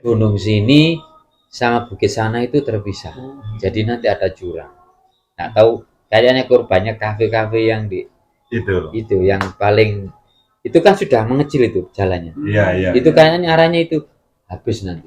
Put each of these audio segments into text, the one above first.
gunung sini sama bukit sana itu terpisah. Jadi nanti ada jurang. Nggak tahu, kayaknya korbannya kafe-kafe yang di itu yang paling itu kan sudah mengecil itu jalannya. Iya, iya. Itu kayaknya arahnya itu habis nanti.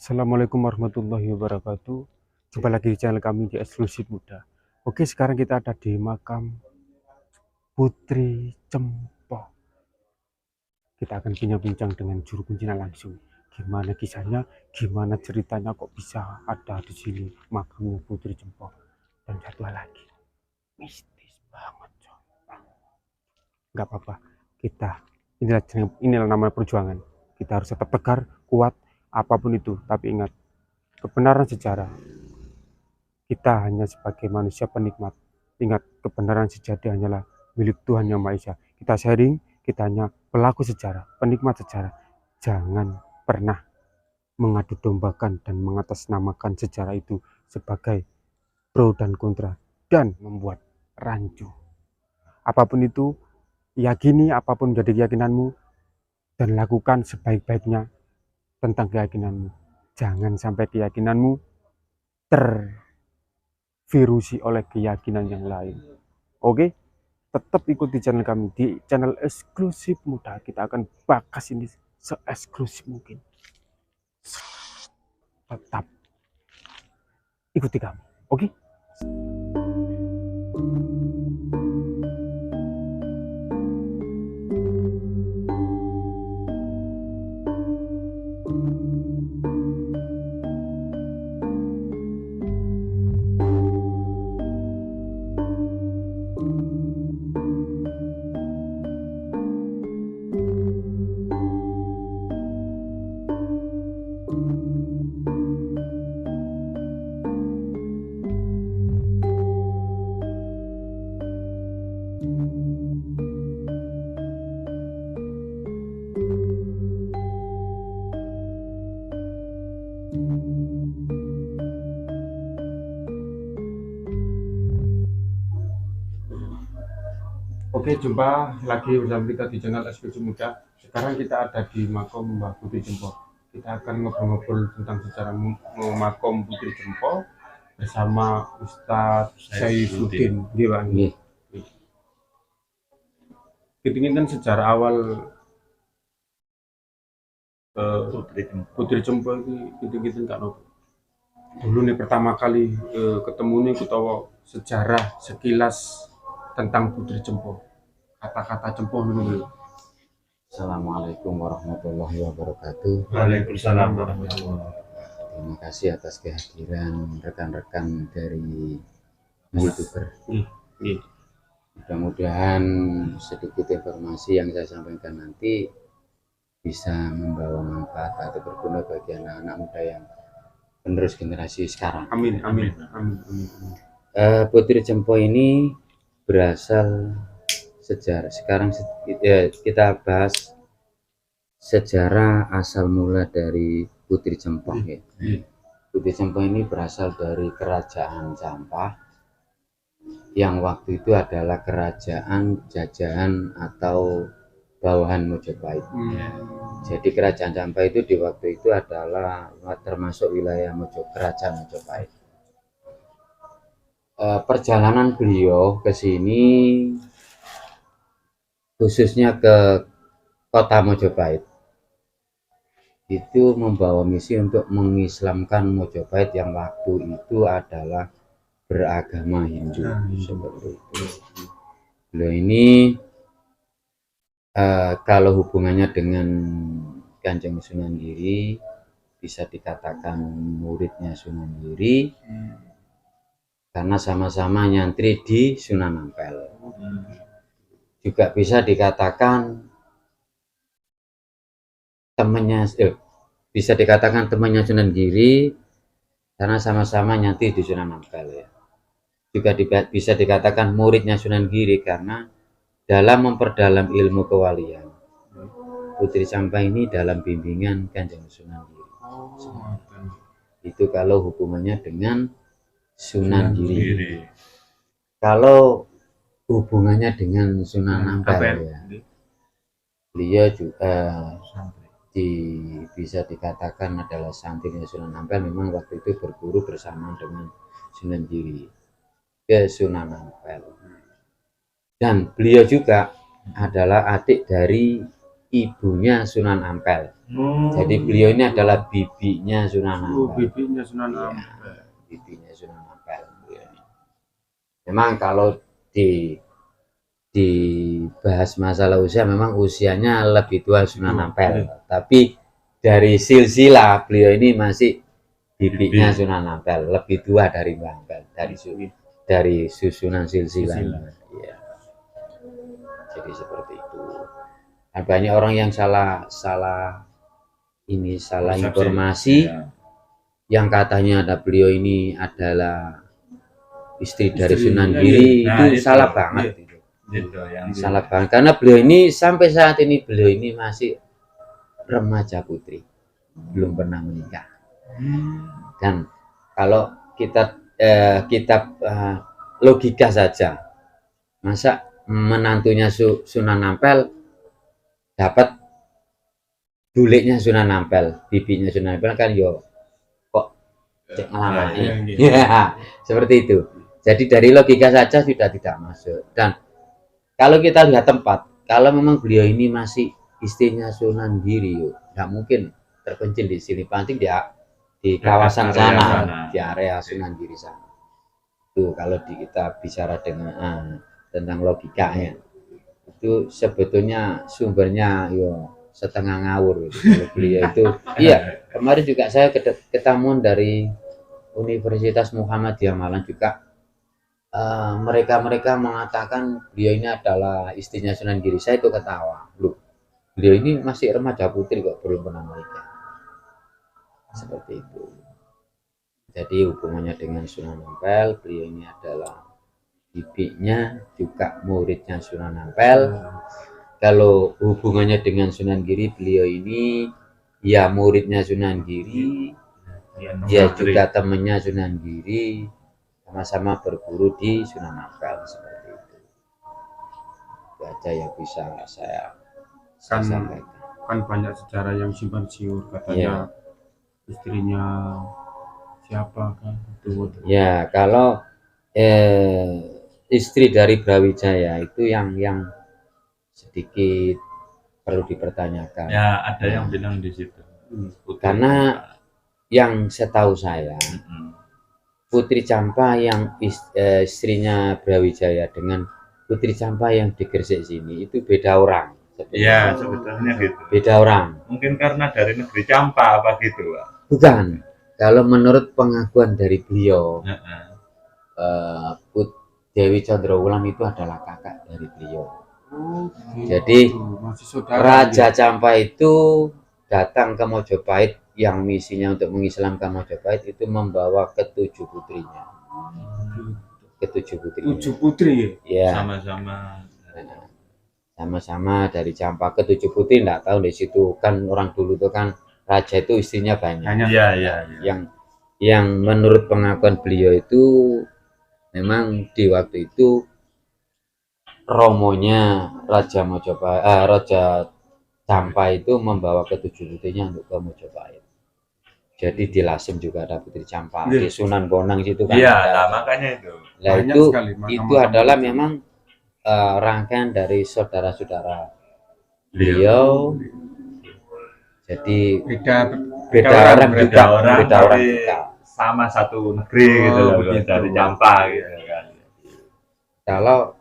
Assalamualaikum warahmatullahi wabarakatuh. Jumpa lagi di channel kami di Eksklusif Muda. Oke, sekarang kita ada di makam Putri Cempo. Kita akan bincang-bincang dengan juru kuncinya langsung. Gimana kisahnya, gimana ceritanya kok bisa ada di sini makamnya Putri Cempo. Dan satu hal lagi, mistis banget, coy. Nggak apa-apa, inilah namanya perjuangan. Kita harus tetap tegar, kuat, apapun itu. Tapi ingat, kebenaran sejarah. Kita hanya sebagai manusia penikmat. Ingat, kebenaran sejati hanyalah milik Tuhan Yang Maha Esa. Kita sharing, kita hanya pelaku sejarah, penikmat sejarah. Jangan pernah mengadu dombakan dan mengatasnamakan sejarah itu sebagai pro dan kontra dan membuat rancu. Apapun itu, yakini apapun menjadi keyakinanmu dan lakukan sebaik-baiknya tentang keyakinanmu. Jangan sampai keyakinanmu tervirusi oleh keyakinan yang lain. Oke? Tetap ikuti channel kami di channel Eksklusif Muda. Kita akan bakas ini se-eksklusif mungkin. Tetap ikuti kami. Oke? Oke, jumpa lagi bersama kita di channel Eksklusif Muda. Sekarang kita ada di makam Mbah Putri Cempo. Kita akan ngobrol-ngobrol tentang sejarah makam Putri Cempo bersama Ustadz Saifuddin. Gimana? Kita ini kan sejarah awal Putri Cempo ini kita nggak tahu. Dulu nih pertama kali ketemu nih kita tahu sejarah sekilas tentang Putri Cempo. Kata-kata Cempo dulu. Assalamualaikum warahmatullahi wabarakatuh. Waalaikumsalam warahmatullahi wabarakatuh. Terima kasih atas kehadiran rekan-rekan dari YouTuber. Mudah-mudahan sedikit informasi yang saya sampaikan nanti bisa membawa manfaat atau berguna bagi anak-anak muda yang penerus generasi sekarang. Amin, amin, amin, amin. Putri Cempo ini berasal sejarah. Sekarang kita bahas sejarah asal mula dari Putri Cempo. Ya. Putri Cempo ini berasal dari kerajaan Campah yang waktu itu adalah kerajaan jajahan atau bawahan Mojopahit. Jadi kerajaan Campah itu di waktu itu adalah termasuk wilayah kerajaan Mojopahit. Perjalanan beliau ke sini khususnya ke kota Mojopahit itu membawa misi untuk mengislamkan Mojopahit yang waktu itu adalah beragama Hindu. Seperti itu. Beliau ini kalau hubungannya dengan Kanjeng Sunan Giri bisa dikatakan muridnya Sunan Giri karena sama-sama nyantri di Sunan Ampel. Juga bisa dikatakan temannya Sunan Giri karena sama-sama nyantri di Sunan Ampel ya. Juga bisa dikatakan muridnya Sunan Giri karena dalam memperdalam ilmu kewalian. Putri Campa ini dalam bimbingan Kanjeng Sunan Giri. Itu kalau hubungannya dengan Sunan Giri. Kalau hubungannya dengan Sunan Ampel ya, beliau juga bisa dikatakan adalah santrinya Sunan Ampel. Memang waktu itu berguru bersama dengan Sunan Giri ke Sunan Ampel. Dan beliau juga adalah adik dari ibunya Sunan Ampel. Jadi beliau ini adalah bibinya Sunan Ampel. Bibinya Sunan Ampel. Bibinya Sunan Ampel. Memang kalau dibahas masalah usia, memang usianya lebih tua Sunan Ampel. Tapi dari silsilah beliau ini masih bibinya Sunan Ampel, lebih tua dari Mbah Ampel, dari susunan silsilah. Ya. Jadi seperti itu. Nah, banyak orang yang salah informasi ya. Yang katanya ada beliau ini adalah istri dari Sunan Giri. Itu salah banget. Salah banget, karena beliau ini sampai saat ini beliau ini masih remaja putri, belum pernah menikah. Dan kalau kita logika saja, masa menantunya Sunan Ampel dapat buliknya Sunan Ampel, bibinya Sunan Ampel kan yo kok ngelamai. Ya, seperti itu. Jadi dari logika saja sudah tidak masuk. Dan kalau kita lihat tempat, kalau memang beliau ini masih istrinya Sunan Giri, nggak mungkin terpencil di sini, paling di kawasan sana, di area Sunan Giri sana. Itu kalau kita bicara dengan tentang logikanya, itu sebetulnya sumbernya setengah ngawur. Kalau beliau itu, iya, kemarin juga saya ketemu dari Universitas Muhammadiyah Malang juga. Mereka mengatakan beliau ini adalah istrinya Sunan Giri. Saya itu ketawa, loh, beliau ini masih remaja putri kok, belum pernah menikah. Seperti itu. Jadi hubungannya dengan Sunan Ampel, beliau ini adalah bibinya, juga muridnya Sunan Ampel. Kalau hubungannya dengan Sunan Giri, beliau ini ya muridnya Sunan Giri, ya juga temannya Sunan Giri, sama-sama berguru di Sunan Ampel, seperti itu. Itu aja yang bisa saya sampaikan. Kan banyak sejarah yang simpang siur, katanya istrinya siapa kan itu. Ya, kalau istri dari Brawijaya itu yang sedikit perlu dipertanyakan. Ya, ada yang bilang di situ. Karena yang setahu saya, Putri Campa yang istrinya Brawijaya dengan Putri Campa yang di Gresik sini itu beda orang. Iya, sebetulnya gitu. Beda orang. Mungkin karena dari negeri Campa apa gitu, Pak? Bukan. Kalau menurut pengakuan dari beliau, Dewi Condrowulan itu adalah kakak dari beliau. Jadi Raja Campa itu datang ke Mojopahit, yang misinya untuk mengislamkan Mojopahit itu membawa ketujuh putrinya. Tujuh putri ya. Sama-sama dari Campa, ketujuh putri. Enggak tahu di situ kan orang dulu itu kan raja itu istrinya banyak. Iya. Yang menurut pengakuan beliau itu memang di waktu itu romonya Raja Mojopahit, Raja Campa itu membawa ketujuh putrinya untuk ke Mojopahit. Jadi di Lasem juga ada Putri Campa, di Sunan Bonang situ kan. Iya, makanya itu. Nah, itu adalah memang rangkaian dari saudara-saudara beliau. Jadi beda orang juga. Sama satu negeri gitu loh, dari Campa gitu kan.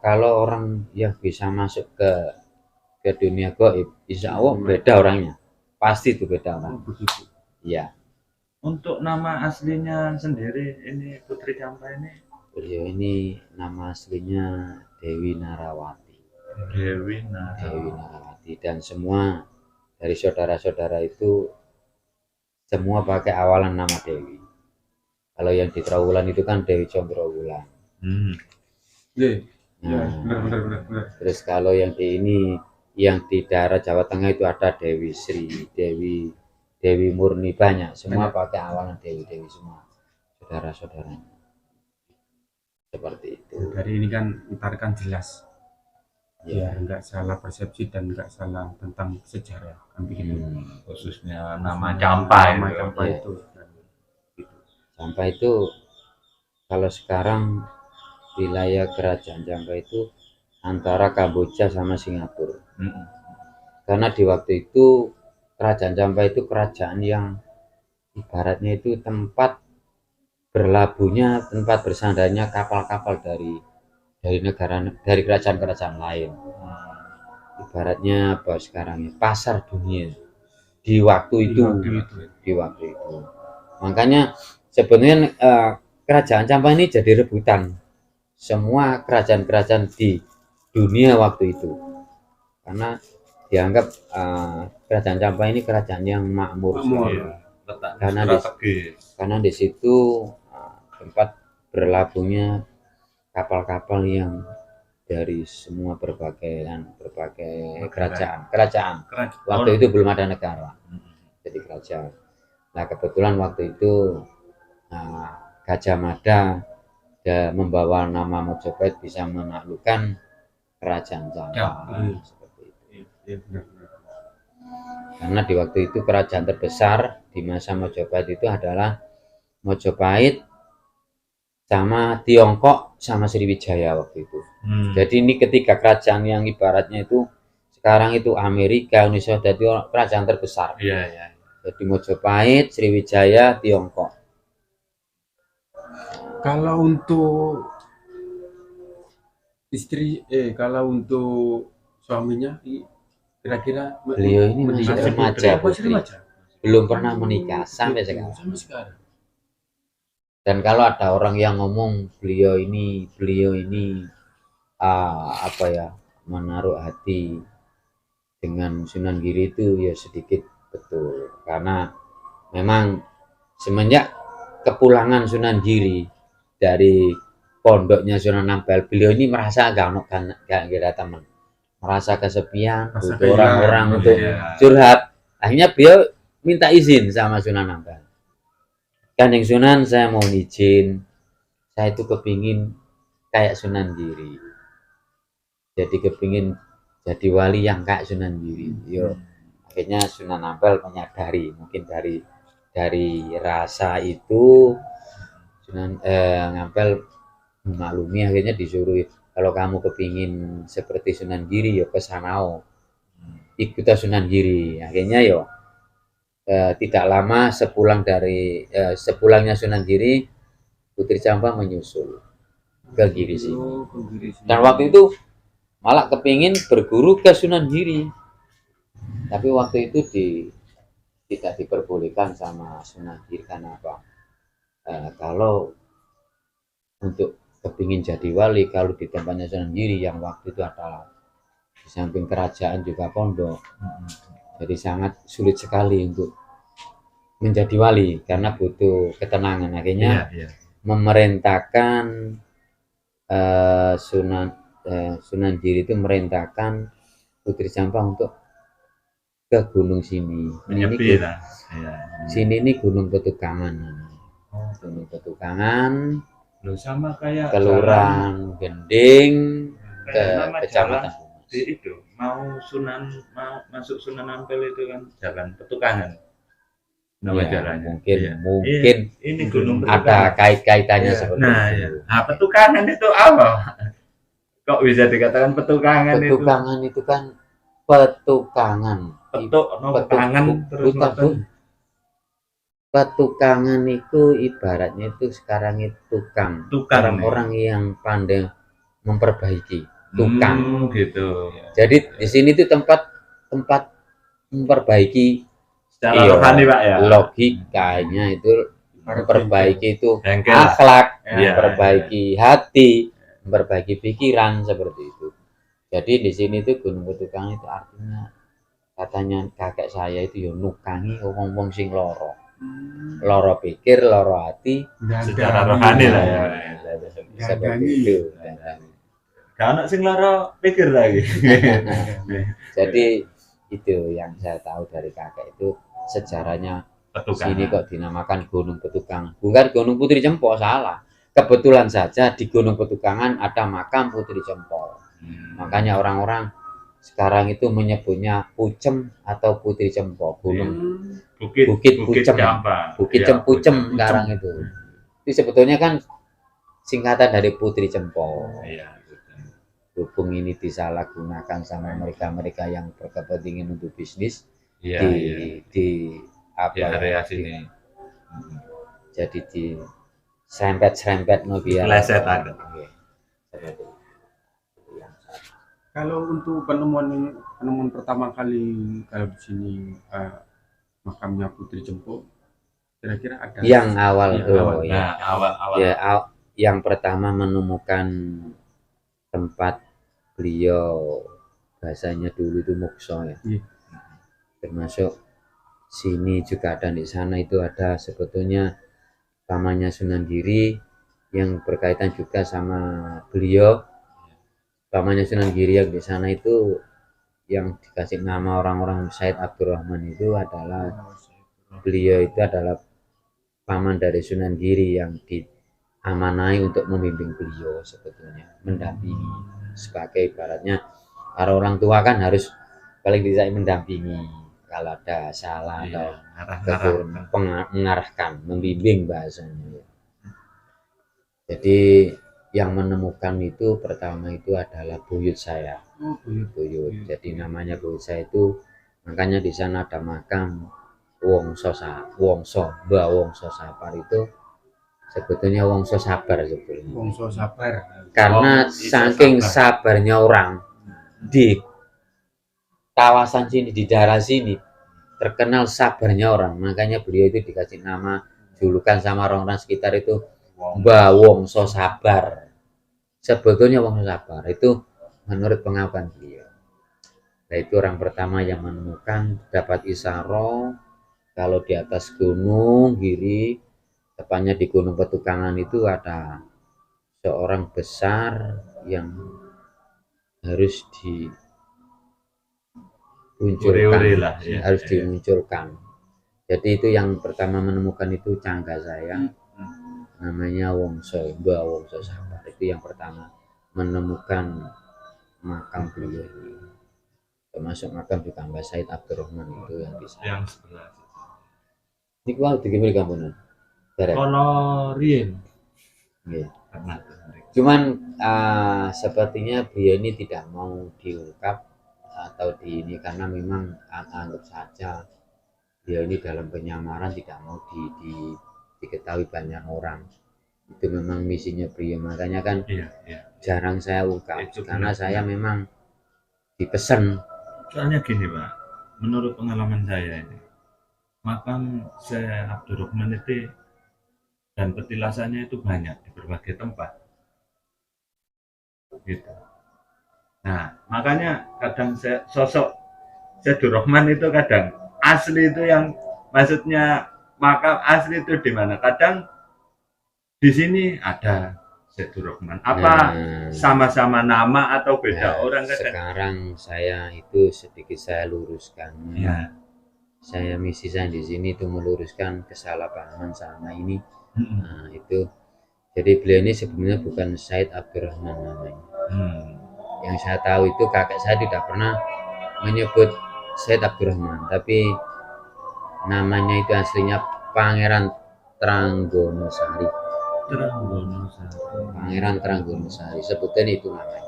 Kalau orang yang bisa masuk ke dunia gaib, insya Allah beda orangnya, pasti itu beda orang. Iya. Untuk nama aslinya sendiri ini Putri Campa ini? Beliau ini nama aslinya Dewi Narawati. Dewi Narawati. Dan semua dari saudara-saudara itu semua pakai awalan nama Dewi. Kalau yang di Trawulan itu kan Dewi Condrowulan. Ya, Nah, benar. terus kalau yang di ini, yang di daerah Jawa Tengah itu ada Dewi Sri, Dewi Murni, banyak. Semua pakai awalan Dewi semua, saudara-saudaranya. Seperti itu. Dari ini kan ntar kan jelas, Ya. biar nggak salah persepsi dan nggak salah tentang sejarah kan begitu. Khususnya nama Campa Nama itu. Campa Iya. itu. Sampai itu kalau sekarang wilayah kerajaan Jampa itu antara Kamboja sama Singapura. Karena di waktu itu kerajaan Jampa itu kerajaan yang ibaratnya itu tempat berlabuhnya, tempat bersandarnya kapal-kapal dari kerajaan-kerajaan lain. Ibaratnya apa sekarang ya, pasar dunia di waktu itu. Makanya sebenarnya kerajaan Campa ini jadi rebutan semua kerajaan-kerajaan di dunia waktu itu, karena dianggap kerajaan Campa ini kerajaan yang makmur. Karena di situ tempat berlabuhnya kapal-kapal yang dari semua berbagai kerajaan. Waktu itu belum ada negara, jadi kerajaan. Nah kebetulan waktu itu Gajah Mada membawa nama Mojopahit bisa menaklukkan kerajaan Jampa. Seperti itu. Karena di waktu itu kerajaan terbesar di masa Mojopahit itu adalah Mojopahit sama Tiongkok sama Sriwijaya waktu itu. Jadi ini ketiga kerajaan yang ibaratnya itu sekarang itu Amerika, Indonesia, jadi kerajaan terbesar. Jadi Mojopahit, Sriwijaya, Tiongkok. Kalau untuk istri, kalau untuk suaminya, kira-kira Beliau ini masih remaja, putri. belum pernah menikah sampai sekarang. Dan kalau ada orang yang ngomong beliau ini menaruh hati dengan Sunan Giri itu ya sedikit betul, karena memang semenjak kepulangan Sunan Giri dari pondoknya Sunan Ampel, beliau ini merasa gak ada teman, merasa kesepian, butuh orang-orang untuk curhat. Akhirnya beliau minta izin sama Sunan Ampel. Kanjeng Sunan, saya mohon izin, saya itu kepingin kayak Sunan Giri, jadi kepingin jadi wali yang kayak Sunan Giri. Akhirnya Sunan Ampel menyadari, mungkin dari rasa itu Sunan Ampel memaklumi, akhirnya disuruh, kalau kamu kepingin seperti Sunan Giri ya kesana, ikut Sunan Giri. Akhirnya tidak lama sepulangnya Sunan Giri, Putri Campa menyusul ke Giri sini. Dan waktu itu malah kepingin berguru ke Sunan Giri, tapi waktu itu tidak diperbolehkan sama Sunan Giri. Karena apa? Kalau untuk kepingin jadi wali, kalau di tempatnya Sunan Giri yang waktu itu adalah di samping kerajaan juga pondok, jadi sangat sulit sekali untuk menjadi wali karena butuh ketenangan. Akhirnya memerintahkan Sunan Giri itu merintahkan Putri Campa untuk ke gunung sini. Sini ini Gunung Petukangan. Gunung Petukangan sama kayak Kelurahan Gending ke Kecamatan di itu mau masuk Sunan Ampel itu kan jalan Petukangan nama jalannya. Mungkin ini Gunung ada kaitannya seperti itu. Petukangan itu apa? Kok bisa dikatakan Petukangan itu? Petukangan itu kan petukangan. Petukangan itu ibaratnya itu sekarang itu tukang orang yang pandai memperbaiki, tukang gitu. Jadi di sini itu tempat memperbaiki secara rohani, Pak, ya. Logikanya itu memperbaiki itu akhlak, memperbaiki hati, memperbaiki pikiran, seperti itu. Jadi di sini itu Gunung Petukangan itu artinya, katanya kakek saya itu nukangi ngomong sing loro pikir, loro hati, secara rohani lah ya. Seperti itu. Gak ono sing lara pikir lagi. Jadi itu yang saya tahu dari kakek itu sejarahnya sini Petukangan. kok dinamakan Gunung Petukangan. Bukan Gunung Putri Cempo, salah. Kebetulan saja di Gunung Petukangan ada makam Putri Cempo. Makanya orang-orang sekarang itu menyebutnya Pucem atau Putri Cempo, Gunung Bukit Pucem. Jampa. Bukit Iya, Cempucem sekarang itu. Itu sebetulnya kan singkatan dari Putri Cempo. Iya. Berhubung ini disalahgunakan sama mereka-mereka yang berkepentingan untuk bisnis Iya, di iya. di apa Di ya, area di- sini. jadi di serempet no biar Dipleset ada. Oke. Seperti itu. Yang saya- Kalau untuk penemuan pertama kali kalau di sini makamnya Putri Cempo, kira-kira ada yang awal, Iya, oh awal. ya, Nah, awal-awal. ya yang pertama menemukan tempat beliau, bahasanya dulu itu mokso ya. Iya. Termasuk sini juga ada, di sana itu ada sebetulnya pamannya Sunan Giri yang berkaitan juga sama beliau. Pamannya Sunan Giri yang di sana itu yang dikasih nama orang-orang Said Abdurrahman itu adalah beliau itu adalah paman dari Sunan Giri yang diamanai untuk membimbing beliau, sebetulnya mendampingi sebagai ibaratnya para orang tua kan harus paling tidak mendampingi kalau ada salah atau Ngarah-ngarah. mengarahkan, membimbing bahasanya. Jadi yang menemukan itu pertama itu adalah buyut saya. Oh, buyut. Buyut. Jadi namanya buyut saya itu, makanya di sana ada makam Wongso Mbah Wongso Sapar itu sebetulnya Wongso Sabar sebetulnya. Wongso Sabar. Karena Wongso saking Sabar. sabarnya orang di kawasan sini, di daerah sini terkenal sabarnya orang, makanya beliau itu dikasih nama julukan sama orang-orang sekitar itu Mbah Wongso Sabar. Sebetulnya Wongso Sabar itu menurut pengakuan beliau. Nah, itu orang pertama yang menemukan, dapat isyarah kalau di atas gunung Giri, tepatnya di Gunung Petukangan itu ada seorang besar yang harus dimunculkan, Uri-uri lah, ya. harus dimunculkan. Jadi itu yang pertama menemukan itu cangga saya, namanya Wongso, Mbah Wongso Sabar. Itu yang pertama menemukan makam beliau. Termasuk makam juga Mbah Said Abdurrahman itu yang di sana. Yang sebelah. Ini gua dikembali kampunan. Kono Rien. Nggih. Pernah. Cuman sepertinya beliau ini tidak mau diungkap atau di ini karena memang anggap saja beliau ini dalam penyamaran tidak mau diketahui banyak orang. Itu memang misinya beliau, makanya kan Iya, iya. jarang saya ungkap Itu karena benar. saya memang dipesan. Soalnya gini Pak, menurut pengalaman saya ini, makam Syekh Abdurrahman itu dan petilasannya itu banyak di berbagai tempat. Gitu. Nah, makanya kadang sosok Syekh Abdurrahman itu kadang asli itu yang maksudnya makam asli itu di mana? Kadang di sini ada Syekh Abdurrahman. Apa sama-sama nama atau beda orang kadang? Sekarang saya itu sedikit saya luruskan. Ya. Saya misi saya di sini itu meluruskan kesalahpahaman selama ini. Nah, itu jadi beliau ini sebenarnya bukan Said Abdurrahman namanya. Yang saya tahu itu kakek saya tidak pernah menyebut Said Abdurrahman, tapi namanya itu aslinya Pangeran Tranggonosari. Pangeran Tranggonosari, sebutnya itu namanya.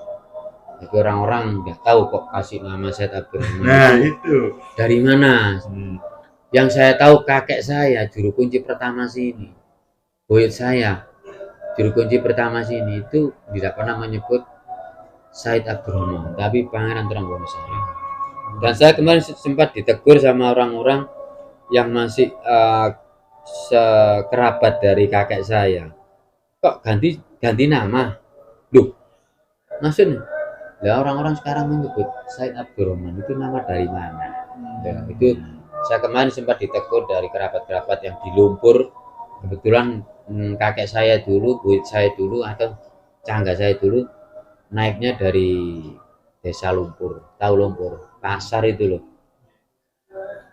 Tapi orang-orang nggak tahu kok kasih nama Said Abdurrahman. Nah, itu. Dari mana? Yang saya tahu kakek saya juru kunci pertama sini, buyut saya juru kunci pertama sini itu tidak pernah menyebut Said Abdurrahman, tapi Pangeran Tranggonosari. Dan saya kemarin sempat ditegur sama orang-orang yang masih sekerabat dari kakek saya, kok ganti nama? Duh, maksudnya lah orang-orang sekarang menyebut Said Abdurrahman itu nama dari mana? Ya, itu saya kemarin sempat ditegur dari kerabat-kerabat yang di Lumpur. Kebetulan kakek saya dulu, buyut saya dulu atau cangga saya dulu naiknya dari desa lumpur, tahu lumpur, pasar itu loh,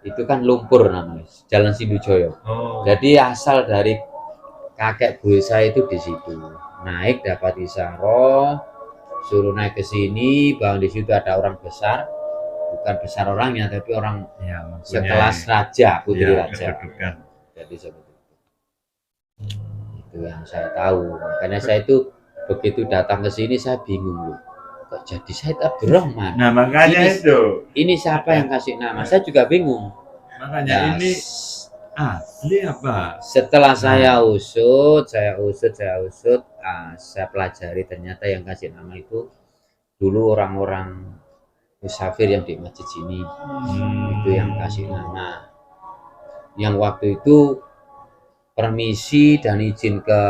itu kan lumpur namanya, Jalan Sindujoyo. Oh. Jadi asal dari kakek buyut saya itu di situ, naik dapat isyaroh, suruh naik ke sini, bahwa di situ ada orang besar, bukan besar orangnya tapi orang Ya, mempunyai sekelas raja, putri ya, raja. kedudukan. Jadi seperti itu yang saya tahu. Makanya saya itu begitu datang ke sini saya bingung loh, kok jadi Said Abdurrahman. Nah, makanya Ini- itu. Ini siapa yang kasih nama? Saya juga bingung. Makanya Nah, ini asli apa? setelah saya usut, saya pelajari ternyata yang kasih nama itu dulu orang-orang musafir yang di masjid sini, itu yang kasih nama. Yang waktu itu permisi dan izin ke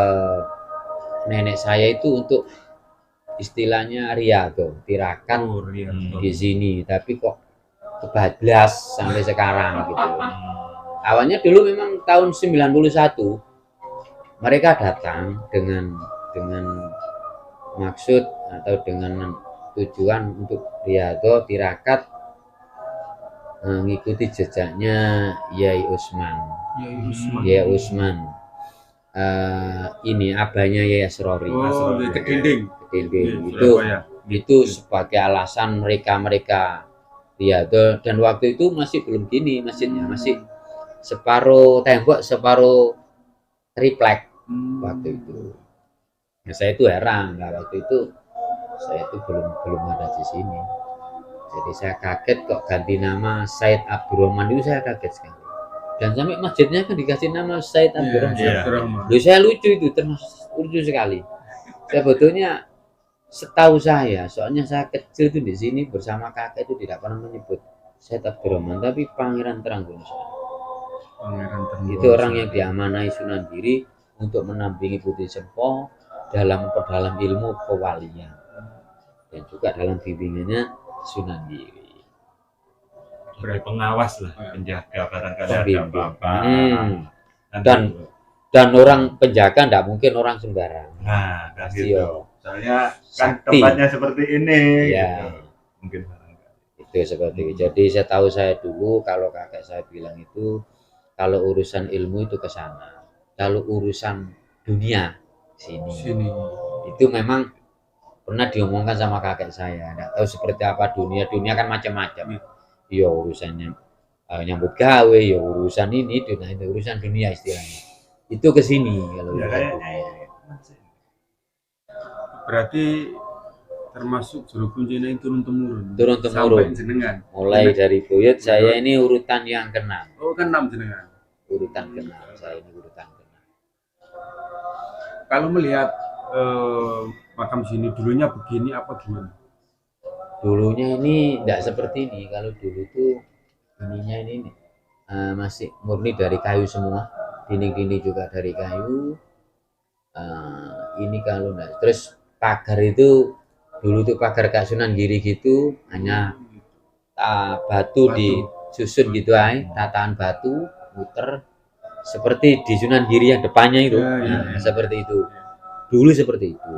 nenek saya itu untuk istilahnya riado, tirakat di sini, tapi kok kebablas sampai sekarang gitu. Awalnya dulu memang tahun 91 mereka datang dengan maksud atau dengan tujuan untuk riado, tirakat, mengikuti jejaknya Yai Usman. Yai Usman. Ini abahnya Yai Asrori. Oh, ke dinding. Kedinding. Surabaya. Itu sebagai alasan mereka riado, dan waktu itu masih belum gini masjidnya, masih separuh tembok separuh triplek waktu itu. Nah, saya itu heran, nah, waktu itu saya itu belum ada di sini. Jadi saya kaget kok ganti nama Said Abdurrahman, itu saya kaget sekali. Dan sampai masjidnya kan dikasih nama Said Abdurrahman. Iya. Loh, saya lucu itu, termasuk lucu sekali. Sebetulnya setahu saya, soalnya saya kecil itu di sini bersama kakek itu tidak pernah menyebut Said Abdurrahman, tapi Pangeran Trenggono. Itu orang yang diamanai Sunan Giri untuk menampingi Putri Sempo dalam memperdalam ilmu kewalian dan juga dalam bimbingannya Sunan Giri. Berarti pengawas lah, penjaga barangkali ada Pembimbing. apa-apa. Dan orang penjaga tidak mungkin orang sembarang. Nah, kan Pasti gitu. yo. Soalnya kan Sakti. tempatnya seperti ini. Ya. Gitu. Mungkin barangkali. Itu seperti itu. Jadi saya tahu saya dulu kalau kakek saya bilang itu kalau urusan ilmu itu ke sana. Kalau urusan dunia sini. Itu memang pernah diomongkan sama kakek saya. Tidak tahu seperti apa dunia. Dunia kan macam-macam. Ya urusannya nyambut gawe, ya urusan ini, itu urusan dunia istilahnya. Itu ke sini kalau Ya, urusan kayaknya dunia. Berarti termasuk juru kuncinya yang turun-temurun. Turun temurun. Sampai jenengan. Mulai dari buyut saya ini urutan yang keenam. Oh, kan 6 jenengan. Urutan keenam. Saya ini urutan keenam. Kalau melihat makam sini dulunya begini apa gimana? Dulunya ini tidak seperti ini. Kalau dulu tuh ininya ini masih murni dari kayu semua. Dinding-dinding juga dari kayu. Ini kalau enggak, terus pagar itu dulu tuh pagar Kak Sunan Giri gitu, hanya batu disusun gitu aja, tataan batu muter seperti di Sunan Giri yang depannya itu. Ya. Seperti itu dulu, seperti itu.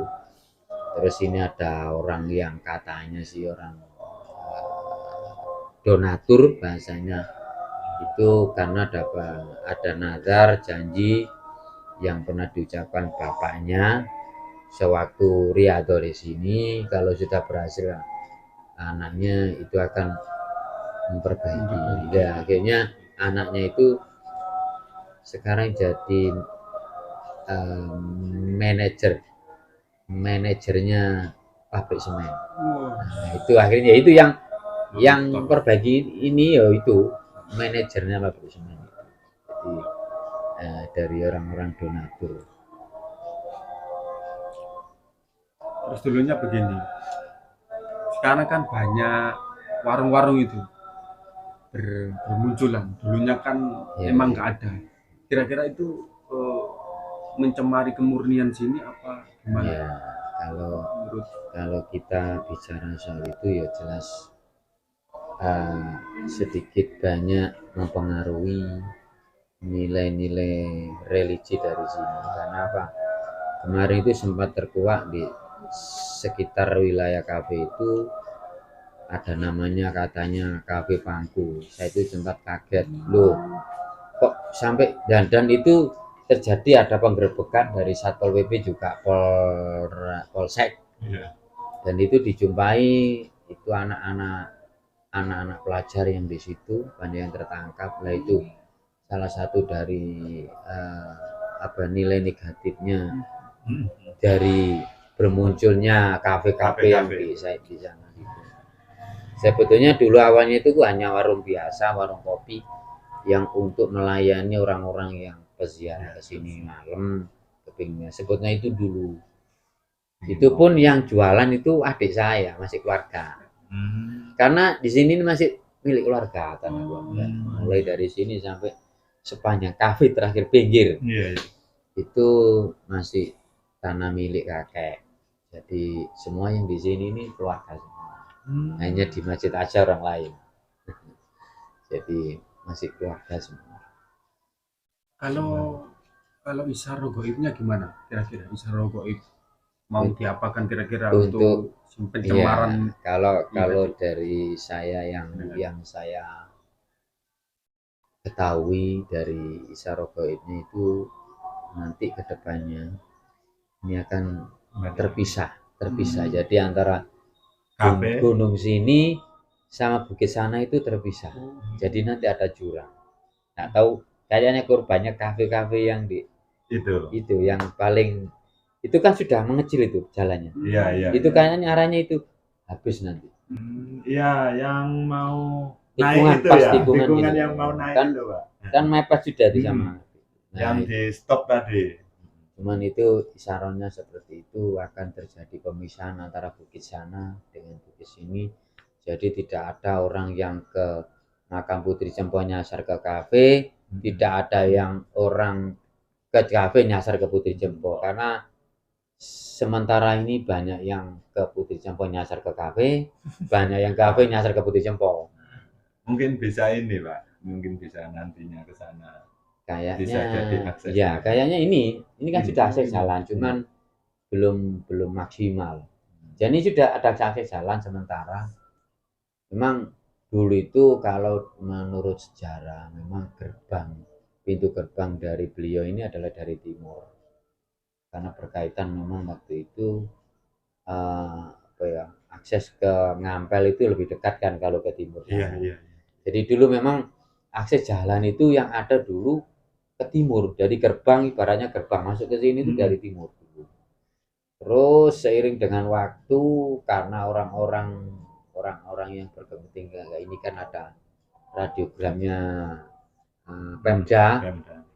Terus ini ada orang yang katanya sih orang donatur bahasanya itu, karena ada nazar janji yang pernah diucapkan bapaknya sewaktu riado di sini, kalau sudah berhasil anaknya itu akan memperbaiki. Ya, akhirnya anaknya itu sekarang jadi manajernya pabrik semen. Nah, itu akhirnya itu yang memperbaiki ini ya, itu manajernya pabrik semen. Jadi dari orang-orang donatur. Terus dulunya begini. Sekarang kan banyak warung-warung itu bermunculan. Dulunya kan Ya. emang nggak ada. Kira-kira itu mencemari kemurnian sini apa gimana? Ya, kalau kita bicara soal itu ya jelas sedikit banyak mempengaruhi nilai-nilai religi dari sini. Karena apa? Kemarin itu sempat terkuak di sekitar wilayah kafe itu ada namanya katanya Kafe Pangku. Saya itu sempat kaget, loh kok sampai dan itu terjadi ada penggerebekan dari Satpol PP juga Polsek. Iya. Dan itu dijumpai itu anak-anak pelajar yang di situ banyak yang tertangkap. Lah itu salah satu dari nilai negatifnya dari bermunculnya kafe-kafe yang di sana gitu. Sebetulnya dulu awalnya itu hanya warung biasa, warung kopi yang untuk melayani orang-orang yang peziarah ke sini malam kepingnya. Sebetulnya itu dulu. Itu pun yang jualan itu adik saya, masih keluarga. Karena di sini masih milik keluarga, tanah keluarga. Mulai dari sini sampai sepanjang kafe terakhir pinggir. Itu masih tanah milik kakek. Jadi semua yang di sini ini keluarga semua. Hanya di masjid aja orang lain. Jadi masih keluarga semua. Kalau isyarat goibnya gimana kira-kira? Isyarat goib mau diapakan kira-kira Untuk pencemaran? Kalau dari saya yang saya ketahui dari isyarat goibnya itu nanti kedepannya ini akan terpisah. Jadi antara gunung sini sama bukit sana itu terpisah. Jadi nanti ada jurang. Nggak tahu kayaknya korbannya kafe-kafe yang di itu yang paling itu kan sudah mengecil itu jalannya. Iya. Itu kayaknya arahnya itu habis nanti. Iya, yang mau tikungan naik itu pas ya, tikungan gitu. yang mau naik Kan, itu, Pak. Kan mepet sudah di sama. Yang di stop tadi. Cuman itu isyaratnya seperti itu, akan terjadi pemisahan antara bukit sana dengan bukit sini. Jadi tidak ada orang yang ke makam Putri Cempo nyasar ke kafe, tidak ada yang orang ke kafe nyasar ke Putri Cempo, karena sementara ini banyak yang ke Putri Cempo nyasar ke kafe, banyak yang kafe nyasar ke Putri Cempo. Mungkin bisa ini, Pak. Mungkin bisa nantinya ke sana. Kayaknya Bisa jadi akses ya jalan. kayaknya ini kan sudah akses jalan, cuman belum maksimal. Jadi sudah ada akses jalan sementara. Memang dulu itu kalau menurut sejarah memang pintu gerbang dari beliau ini adalah dari timur, karena berkaitan memang waktu itu akses ke Ngampel itu lebih dekat kan kalau ke timur. Iya. Jadi dulu memang akses jalan itu yang ada dulu ke timur, jadi gerbang ibaratnya gerbang masuk ke sini itu dari timur dulu. Terus seiring dengan waktu karena orang-orang yang berkepentingan ini kan ada radiogramnya Pemda.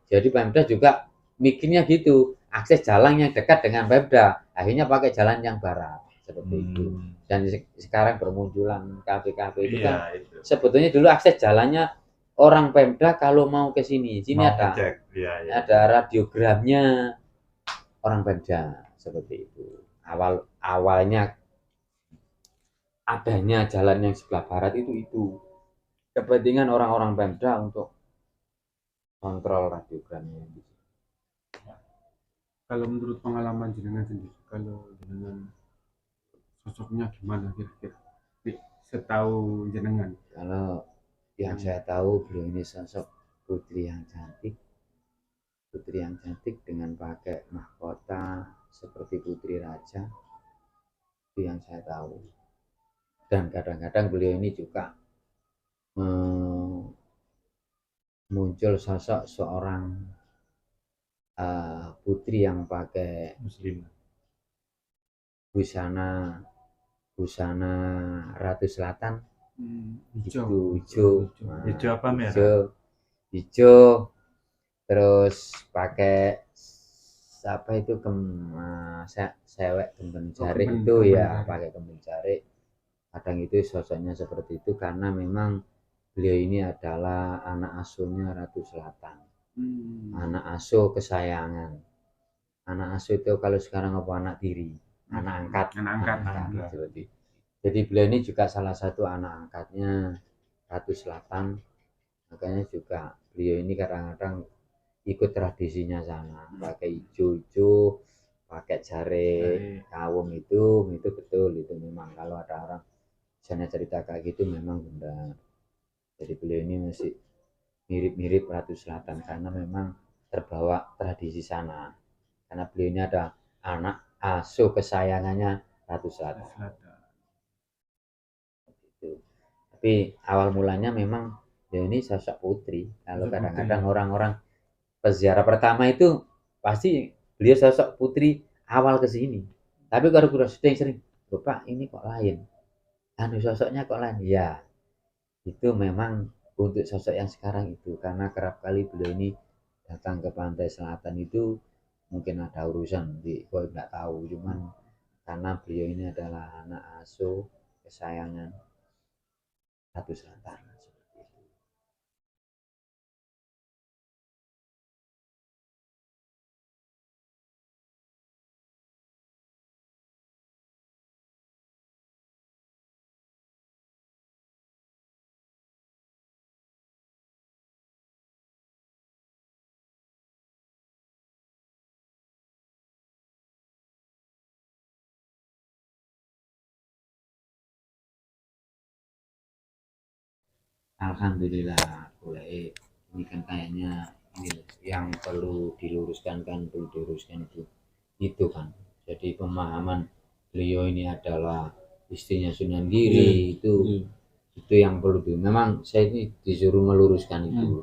Jadi Pemda juga mikirnya gitu, akses jalan yang dekat dengan Pemda, akhirnya pakai jalan yang barat seperti itu. Dan sekarang bermunculan kafe-kafe itu kan sebetulnya dulu akses jalannya orang Pemda kalau mau ke sini ada radiogramnya orang Pemda seperti itu. Awalnya adanya jalan yang sebelah barat itu kepentingan orang-orang Pemda untuk kontrol radiogramnya. Kalau menurut pengalaman jenengan sendiri, kalau jenengan sosoknya gimana kira-kira? Setahu jenengan. Kalau yang saya tahu beliau ini sosok putri yang cantik dengan pakai mahkota seperti putri raja, itu yang saya tahu. Dan kadang-kadang beliau ini juga muncul sosok seorang putri yang pakai muslim busana Ratu Selatan. Hijau apa merah? Hijau, terus pakai apa itu sewek kemben jarik itu ya, pakai kemben jarik. Kadang itu sosoknya seperti itu karena memang beliau ini adalah anak asuhnya Ratu Selatan. Anak asuh kesayangan. Anak asuh itu kalau sekarang apa anak tiri, anak angkat. Jadi beliau ini juga salah satu anak angkatnya Ratu Selatan. Makanya juga beliau ini kadang-kadang ikut tradisinya sana, pakai hijau-hijau, pakai jari kawung itu betul, itu memang kalau ada orang misalnya cerita kayak gitu memang benar. Jadi beliau ini masih mirip-mirip Ratu Selatan karena memang terbawa tradisi sana, karena beliau ini ada anak asuh kesayangannya Ratu Selatan. Gitu. Tapi awal mulanya memang beliau ini sosok putri. Kalau kadang-kadang orang-orang peziarah pertama itu pasti beliau sosok putri awal ke sini. Tapi kalau sudah sering, Bapak ini kok lain, anu sosoknya kok lain. Ya, itu memang untuk sosok yang sekarang itu, karena kerap kali beliau ini datang ke pantai selatan itu mungkin ada urusan di kok nggak tahu, cuman karena beliau ini adalah anak asuh kesayangan Ratu Selatan. Alhamdulillah, boleh. Ini kan kayaknya ini yang perlu diluruskan itu kan. Jadi pemahaman beliau ini adalah istrinya Sunan Giri itu yang perlu memang saya ini disuruh meluruskan itu.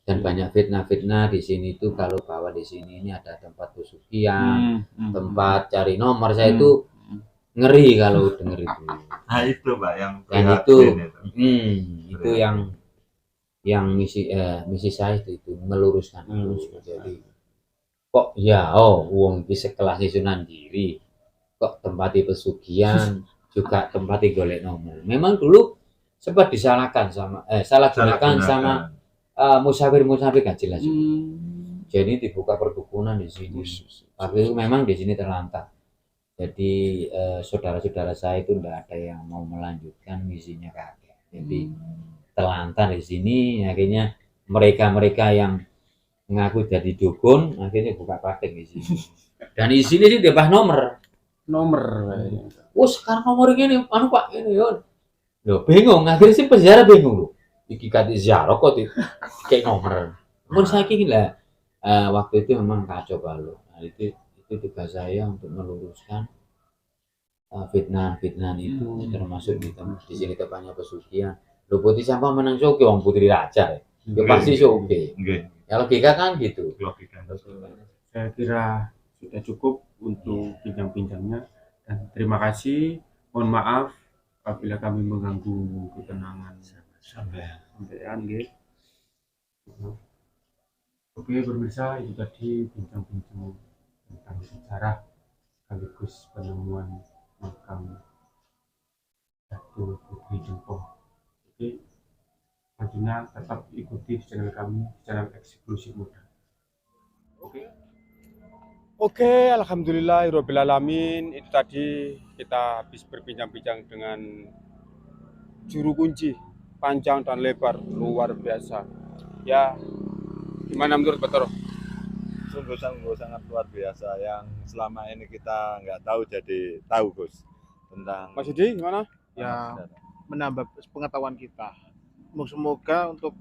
Dan banyak fitnah-fitnah di sini itu kalau bahwa di sini ini ada tempat pesugihan, tempat cari nomor, saya itu ngeri kalau denger itu. Nah itu Pak yang Dan itu yang misi saya itu meluruskan itu. Jadi kok ya wong iki sekelas Sunan Giri kok tempati pesugihan juga tempati golek nomor. Memang dulu sempat disalahkan sama salah gunakan sama musafir gak jelas. Jadi dibuka perdukunan di sini. Tapi itu memang di sini terlantar. Jadi saudara-saudara saya itu tidak ada yang mau melanjutkan misinya kakek. Jadi terlantar di sini, akhirnya mereka yang mengaku jadi dukun akhirnya buka praktek di sini. Dan di sini sih dia nomor. Oh sekarang nomor ini, anu Pak ini ya. Loh bingung, akhirnya sih peziarah bingung loh. Iki kati ziarah kok kayak nomor. Pun saya kira lah waktu itu memang kacau balau. Nah, itu tugas saya untuk meluruskan fitnah itu, termasuk di sini tempatnya pesugihan. Lho putih sampah menang soke wong putri raja ya pasti soke. Ya logika kan gitu. Saya kira sudah cukup untuk bincang-bincangnya, dan terima kasih. Mohon maaf apabila kami mengganggu ketenangan sampean nggih. Oke pemirsa, itu tadi bincang-bincang tentang sejarah sekaligus penemuan makam Datu Putri Jempoh. Oke, selanjutnya tetap ikuti channel kami, channel eksklusif muda. Oke, alhamdulillahirabbil alamin. Itu tadi kita habis berbincang-bincang dengan juru kunci panjang dan lebar luar biasa. Ya, gimana menurut Betoro? Sungguh sangat luar biasa yang selama ini kita nggak tahu jadi tahu Gus tentang. Mas Yudi gimana? Ya menambah pengetahuan kita. Semoga untuk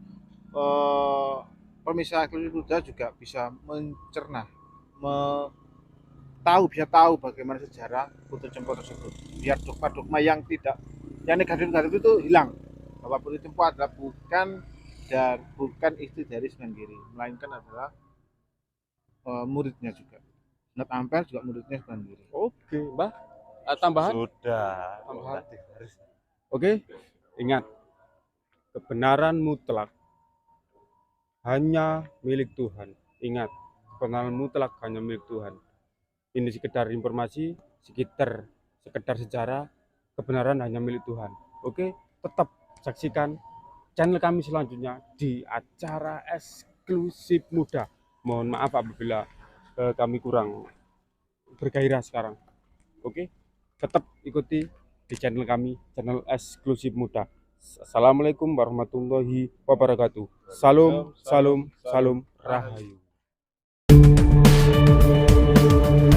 pemirsa eksklusif muda juga bisa mencerna, bisa tahu bagaimana sejarah Putri Jempoh tersebut. Biar dogma-dogma yang negatif itu hilang. Bahwa Putri Jempoh adalah bukan istri dari Sunan Giri, melainkan adalah muridnya juga. Sunan Ampel juga muridnya Sunan Giri. Oke, Mbah. Tambahan? Sudah. Tambahan. Oke, ingat kebenaran mutlak hanya milik Tuhan. Ingat, kebenaran mutlak hanya milik Tuhan. Ini sekedar informasi, sekedar sejarah, kebenaran hanya milik Tuhan. Oke, tetap saksikan channel kami selanjutnya di acara eksklusif muda. Mohon maaf apabila kami kurang bergairah sekarang. Oke, tetap ikuti di channel kami, channel eksklusif muda. Assalamualaikum warahmatullahi wabarakatuh. Salam, salam, salam rahayu. Tuhan.